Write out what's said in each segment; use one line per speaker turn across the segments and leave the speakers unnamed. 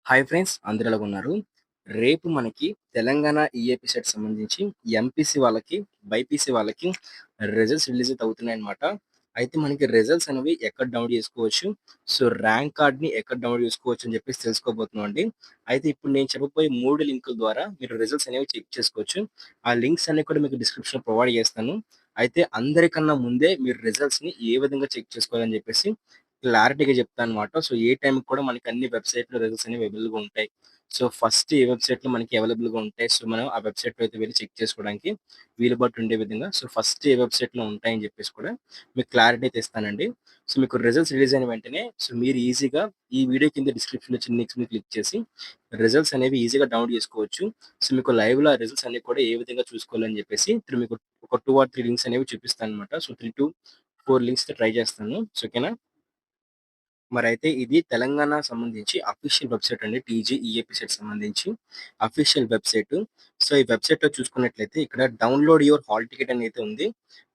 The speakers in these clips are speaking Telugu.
హాయ్ ఫ్రెండ్స్, అందరూ ఎలాగున్నారు? రేపు మనకి తెలంగాణ ఈఏపీ సెట్ సంబంధించి ఎంపీసీ వాళ్ళకి, బైపీసీ వాళ్ళకి రిజల్ట్స్ రిలీజ్ అయితే అవుతున్నాయన్నమాట. అయితే మనకి రిజల్ట్స్ అనేవి ఎక్కడ డౌన్‌లోడ్ చేసుకోవచ్చు, సో ర్యాంక్ కార్డ్‌ని ఎక్కడ డౌన్‌లోడ్ చేసుకోవచ్చు అని చెప్పేసి తెలుసుకోబోతున్నామండి. అయితే ఇప్పుడు నేను చెప్పబోయే 3 లింకుల ద్వారా మీరు రిజల్ట్స్ అనేవి చెక్ చేసుకోవచ్చు. ఆ లింక్స్ అన్ని కూడా మీకు డిస్క్రిప్షన్‌లో ప్రొవైడ్ చేస్తాను. అయితే అందరికన్నా ముందే మీరు రిజల్ట్స్‌ని ఏ విధంగా చెక్ చేసుకోవాలని చెప్పేసి క్లారిటీగా చెప్తానన్నమాట. సో, ఏ టైంకి కూడా మనకి అన్ని వెబ్‌సైట్‌లో రిజల్ట్స్ అనేవి అవైలబుల్‌గా ఉంటాయి. సో, ఫస్ట్ ఏ వెబ్‌సైట్‌లో మనకి అవైలబుల్‌గా ఉంటాయి. సో, మనం ఆ వెబ్‌సైట్‌లో అయితే వెళ్లి చెక్ చేసుకోవడానికి వీలుబాటు ఉండే విధంగా సో, ఫస్ట్ ఏ వెబ్‌సైట్‌లో ఉంటాయని చెప్పేసి కూడా మీకు క్లారిటీ అయితే ఇస్తానండి. సో, మీకు రిజల్ట్స్ రిలీజ్ అయిన వెంటనే సో, మీరు ఈజీగా ఈ వీడియో కింద డిస్క్రిప్షన్‌లో చిన్న లింక్స్ మీద క్లిక్ చేసి రిజల్ట్స్ అనేవి ఈజీగా డౌన్‌లోడ్ చేసుకోవచ్చు. సో, మీకు లైవ్‌లో ఆ రిజల్ట్స్ అన్ని కూడా ఏ విధంగా చూసుకోవాలని చెప్పేసి ఇప్పుడు మీకు ఒక 2 ఆర్ 3 లింక్స్ అనేవి చూపిస్తానన్నమాట. సో, 3-4 లింక్స్‌తో ట్రై చేస్తాను. సో, ఓకేనా? మరైతే ఇది తెలంగాణ సంబంధించి అఫీషియల్ వెబ్‌సైట్ అండి. టీజీఈఏపీ సెట్ సంబంధించి అఫీషియల్ వెబ్‌సైటు. సో, ఈ వెబ్‌సైట్‌లో చూసుకున్నట్లయితే ఇక్కడ డౌన్‌లోడ్ యువర్ హాల్ టికెట్ అని అయితే ఉంది.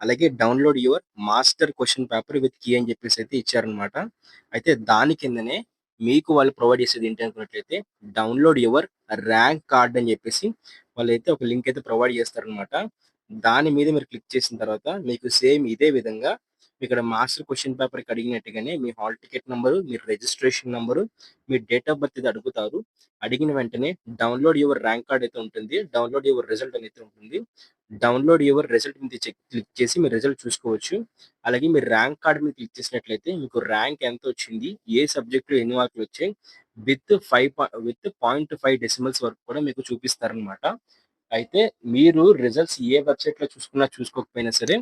అలాగే download your master question paper with key అని చెప్పేసి అయితే ఇచ్చారనమాట. అయితే దాని కిందనే మీకు వాళ్ళు ప్రొవైడ్ చేసేది ఏంటి అనుకున్నట్లయితే డౌన్‌లోడ్ యువర్ ర్యాంక్ కార్డ్ అని చెప్పేసి వాళ్ళైతే ఒక లింక్ అయితే ప్రొవైడ్ చేస్తారనమాట. దాని మీద మీరు క్లిక్ చేసిన తర్వాత మీకు సేమ్ ఇదే విధంగా ఇక్కడ మాస్టర్ క్వెషన్ పేపర్‌కి అడిగినట్టుగానే మీ హాల్ టికెట్ నంబరు, మీ రిజిస్ట్రేషన్ నంబరు, మీ డేట్ ఆఫ్ బర్త్ ఇది అడుగుతారు. అడిగిన వెంటనే డౌన్‌లోడ్ యువర్ ర్యాంక్ కార్డ్ అయితే ఉంటుంది. డౌన్‌లోడ్ యువర్ రిజల్ట్ అని అయితే ఉంటుంది. డౌన్‌లోడ్ యువర్ రిజల్ట్ మీద క్లిక్ చేసి మీ రిజల్ట్ చూసుకోవచ్చు. అలాగే మీరు ర్యాంక్ కార్డ్ మీద క్లిక్ చేసినట్లయితే మీకు ర్యాంక్ ఎంతొచ్చింది, ఏ సబ్జెక్ట్‌లో ఎన్ని మార్కులొచ్చాయి, విత్ 0.5 డెసిమల్స్ వరకు కూడా మీకు చూపిస్తారనమాట. అయితే మీరు రిజల్ట్స్ ఏ వెబ్‌సైట్‌లో చూసుకున్నా, చూసుకోకపోయినా సరే,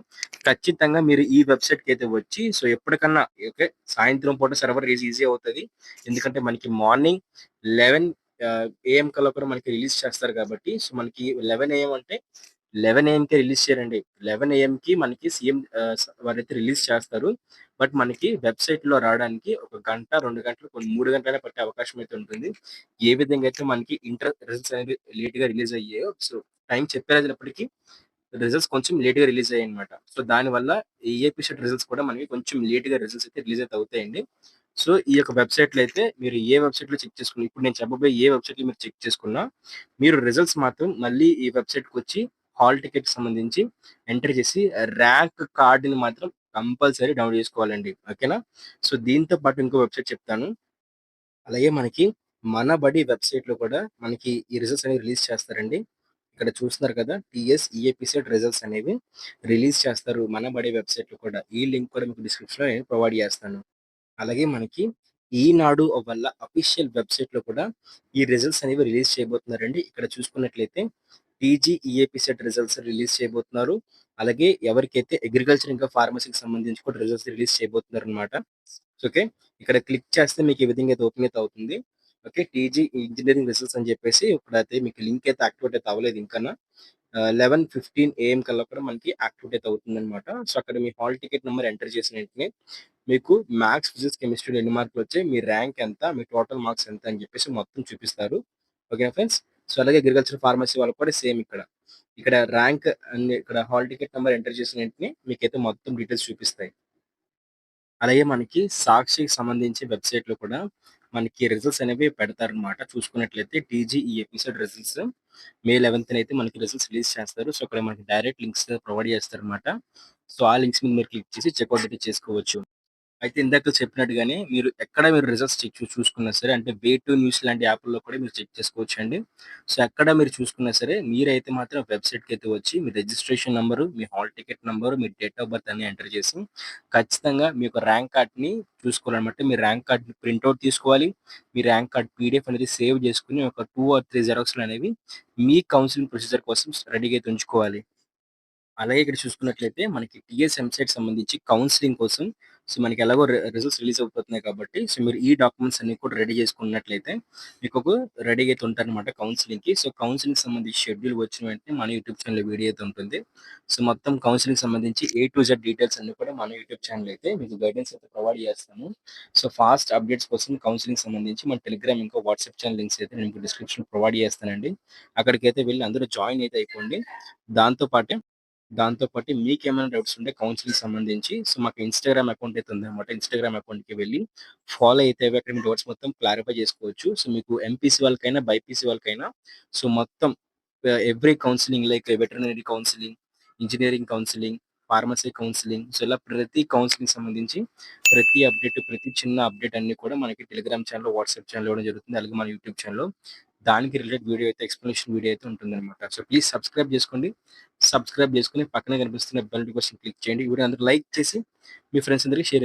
ఖచ్చితంగా మీరు ఈ వెబ్‌సైట్‌కైతే వచ్చి సో, ఎప్పటికన్నా ఓకే. సాయంత్రం పూట సర్వర్ ఈజీ అవుతది. ఎందుకంటే మనకి మార్నింగ్ 11 ఏఎం కల్లా కూడా మనకి రిలీజ్ చేస్తారు కాబట్టి, సో, మనకి 11 ఏఎం అంటే 11 ఏఎంకే రిలీజ్ చేయరండి. 11 ఏఎంకి మనకి సీఎం వారైతే రిలీజ్ చేస్తారు. బట్ మనకి వెబ్‌సైట్‌లో రావడానికి ఒక గంట, 2 గంటలు, కొన్ని 3 గంటలైనా పట్టే అవకాశం అయితే ఉంటుంది. ఏ విధంగా అయితే మనకి ఇంటర్ రిజల్ట్స్ అనేవి లేట్‌గా రిలీజ్ అయ్యాయో, సో, టైం చెప్పేటప్పటికి రిజల్ట్స్ కొంచెం లేట్‌గా రిలీజ్ అయ్యాయన్నమాట. సో, దానివల్ల ఈ ఏపీ సెట్ రిజల్ట్స్ కూడా మనకి కొంచెం లేట్‌గా రిజల్ట్స్ అయితే రిలీజ్ అయితే అవుతాయండి. సో, ఈ యొక్క వెబ్‌సైట్‌లో అయితే మీరు ఏ వెబ్‌సైట్‌లో చెక్ చేసుకున్న ఇప్పుడు నేను చెప్పబోయే ఏ వెబ్‌సైట్‌లో మీరు చెక్ చేసుకున్నా, మీరు రిజల్ట్స్ మాత్రం మళ్ళీ ఈ వెబ్‌సైట్‌కొచ్చి హాల్ టికెట్‌కి సంబంధించి ఎంటర్ చేసి ర్యాంక్ కార్డ్‌ని మాత్రం కంపల్సరీ డౌన్‌లోడ్ చేసుకోవాలండి. ఓకేనా? సో, దీంతో పాటు ఇంకో వెబ్‌సైట్ చెప్తాను. అలాగే మనకి 'మనబడి' వెబ్‌సైట్‌లో కూడా మనకి ఈ రిజల్ట్స్ అనేవి రిలీజ్ చేస్తారండి. ఇక్కడ చూస్తున్నారు కదా! టీఎస్ ఈఏపీ సెట్ రిజల్ట్స్ అనేవి రిలీజ్ చేస్తారు 'మనబడి' వెబ్‌సైట్‌లో కూడా. ఈ లింక్ కూడా మీకు డిస్క్రిప్షన్‌లో నేను ప్రొవైడ్ చేస్తాను. అలాగే మనకి ఈనాడు వల్ల అఫీషియల్ వెబ్‌సైట్‌లో కూడా ఈ రిజల్ట్స్ అనేవి రిలీజ్ చేయబోతున్నారండి. ఇక్కడ చూసుకున్నట్లయితే TG EAP set results release చేయబోతున్నారు. అలాగే ఎవరికైతే అగ్రికల్చర్ ఇంకా ఫార్మసీకి సంబంధించి కూడా రిజల్ట్స్ రిలీజ్ చేయబోతున్నారనమాట. ఓకే. ఇక్కడ క్లిక్ చేస్తే మీకు ఈ విధంగా అయితే ఓపెన్ అయితే అవుతుంది. ఓకే. టీజీ ఇంజినీరింగ్ రిజల్ట్స్ అని చెప్పేసి ఇప్పుడైతే మీకు లింక్ అయితే యాక్టివేట్ అయితే అవ్వలేదు ఇంకన. 11:15 ఏఎం కల్లా కూడా మనకి యాక్టివేట్ అయితే అవుతుందన్నమాట. సో, అక్కడ మీ హాల్ టికెట్ నంబర్ ఎంటర్ చేసిన వెంటనే మీకు మ్యాథ్స్, ఫిజిక్స్, కెమిస్ట్రీలో ఎన్ని మార్కులొచ్చాయి, మీ ర్యాంక్ ఎంత, మీ టోటల్ మార్క్స్ ఎంత అని చెప్పేసి మొత్తం చూపిస్తారు. ఓకేనా ఫ్రెండ్స్? సో, అలాగే అగ్రికల్చర్, ఫార్మసీ వాళ్ళకి కూడా సేమ్ ఇక్కడ. ఇక్కడ ర్యాంక్ అండ్ ఇక్కడ హాల్ టికెట్ నంబర్ ఎంటర్ చేసిన వెంటనే మీకైతే మొత్తం డీటెయిల్స్ చూపిస్తాయి. అలాగే మనకి సాక్షికి సంబంధించి వెబ్‌సైట్‌లో కూడా మనకి రిజల్ట్స్ అనేవి పెడతారనమాట. చూసుకున్నట్లయితే టీజీ ఈ ఎపిసోడ్ రిజల్ట్స్ మే 11థ్ అయితే మనకి రిజల్ట్స్ రిలీజ్ చేస్తారు. సో, అక్కడ మనకి డైరెక్ట్ లింక్స్ ప్రొవైడ్ చేస్తారనమాట. సో, ఆ లింక్స్ మీద మీరు క్లిక్ చేసి చెక్‌ఔట్ అయితే చేసుకోవచ్చు. అయితే ఇందాక చెప్పినట్టుగానే మీరు ఎక్కడ రిజల్ట్స్ చూసుకున్నా సరే అంటే వే టు న్యూస్ లాంటి యాప్‌ల్లో కూడా మీరు చెక్ చేసుకోవచ్చండి. సో, ఎక్కడ మీరు చూసుకున్నా సరే మీరైతే మాత్రం వెబ్‌సైట్‌కైతే వచ్చి మీ రిజిస్ట్రేషన్ నంబరు, మీ హాల్ టికెట్ నంబరు, మీ డేట్ ఆఫ్ బర్త్ అన్ని ఎంటర్ చేసి ఖచ్చితంగా మీ యొక్క ర్యాంక్ కార్డ్‌ని చూసుకోవాలన్నమాట. మీ ర్యాంక్ కార్డ్‌ని ప్రింట్ ఔట్ తీసుకోవాలి. మీ ర్యాంక్ కార్డ్ పీడీఎఫ్ అనేది సేవ్ చేసుకొని ఒక 2 ఆర్ 3 జిరాక్స్‌లనేవి మీ కౌన్సెలింగ్ ప్రొసీజర్ కోసం రెడీగా అయితే ఉంచుకోవాలి. అలాగే ఇక్కడ చూసుకున్నట్లయితే మనకి టీఎస్ ఎంసెట్ సంబంధించి కౌన్సెలింగ్ కోసం సో, మనకి ఎలాగో రిజల్ట్స్ రిలీజ్ అయిపోతున్నాయి కాబట్టి సో, మీరు ఈ డాక్యుమెంట్స్ అన్ని కూడా రెడీ చేసుకున్నట్లయితే మీకు ఒక రెడీగా అయితే ఉంటారనమాట కౌన్సెలింగ్‌కి. సో, కౌన్సెలింగ్‌కి సంబంధించి షెడ్యూల్ వచ్చిన వెంటనే మన యూట్యూబ్ ఛానెల్‌లో వీడియో అయితే ఉంటుంది. సో, మొత్తం కౌన్సెలింగ్‌కి సంబంధించి ఏ టు జెడ్ డీటెయిల్స్ అన్ని కూడా మన యూట్యూబ్ ఛానెల్ అయితే మీకు గైడెన్స్ అయితే ప్రొవైడ్ చేస్తాము. సో, ఫాస్ట్ అప్డేట్స్ కోసం కౌన్సెలింగ్‌కి సంబంధించి మన టెలిగ్రామ్ ఇంకా వాట్సాప్ ఛానల్ లింక్స్ అయితే నేను మీకు డిస్క్రిప్షన్‌లో ప్రొవైడ్ చేస్తానండి. అక్కడికైతే వెళ్లి అందరూ జాయిన్ అయితే అయిపోండి. దాంతో పాటే దాంతో పాటు మీకేమైనా డౌట్స్ ఉంటే కౌన్సెలింగ్ సంబంధించి సో మాకు ఇన్‌స్టాగ్రామ్ అకౌంట్ అయితే ఉందన్నమాట. ఇన్‌స్టాగ్రామ్ అకౌంట్‌కి వెళ్లి ఫాలో అయితే అక్కడ మీ డౌట్స్ మొత్తం క్లారిఫై చేసుకోవచ్చు. సో మీకు ఎంపీసీ వాళ్ళకైనా, బైపీసీ వాళ్ళకైనా సో మొత్తం every counselling like veterinary counselling, engineering counselling, pharmacy counselling so ఇలా ప్రతి కౌన్సెలింగ్ సంబంధించి ప్రతి అప్డేట్, ప్రతి చిన్న అప్డేట్ అన్నీ కూడా మనకి టెలిగ్రామ్ ఛానెల్, వాట్సాప్ ఛానెల్ ఇవ్వడం జరుగుతుంది. అలాగే మన యూట్యూబ్ ఛానెల్‌లో దానికి రిలేటెడ్ వీడియో అయితే ఎక్స్‌ప్లనేషన్ వీడియో అయితే ఉంటుందన్నమాట. సో ప్లీజ్ సబ్స్క్రైబ్ చేసుకోండి. సబ్స్క్రైబ్ చేసుకొని పక్కనే కనిపిస్తున్న బెల్ నోటిఫికేషన్ క్లిక్ చేయండి. ఈ వీడియోని అందరూ లైక్ చేసి మీ ఫ్రెండ్స్ అందరికి షేర్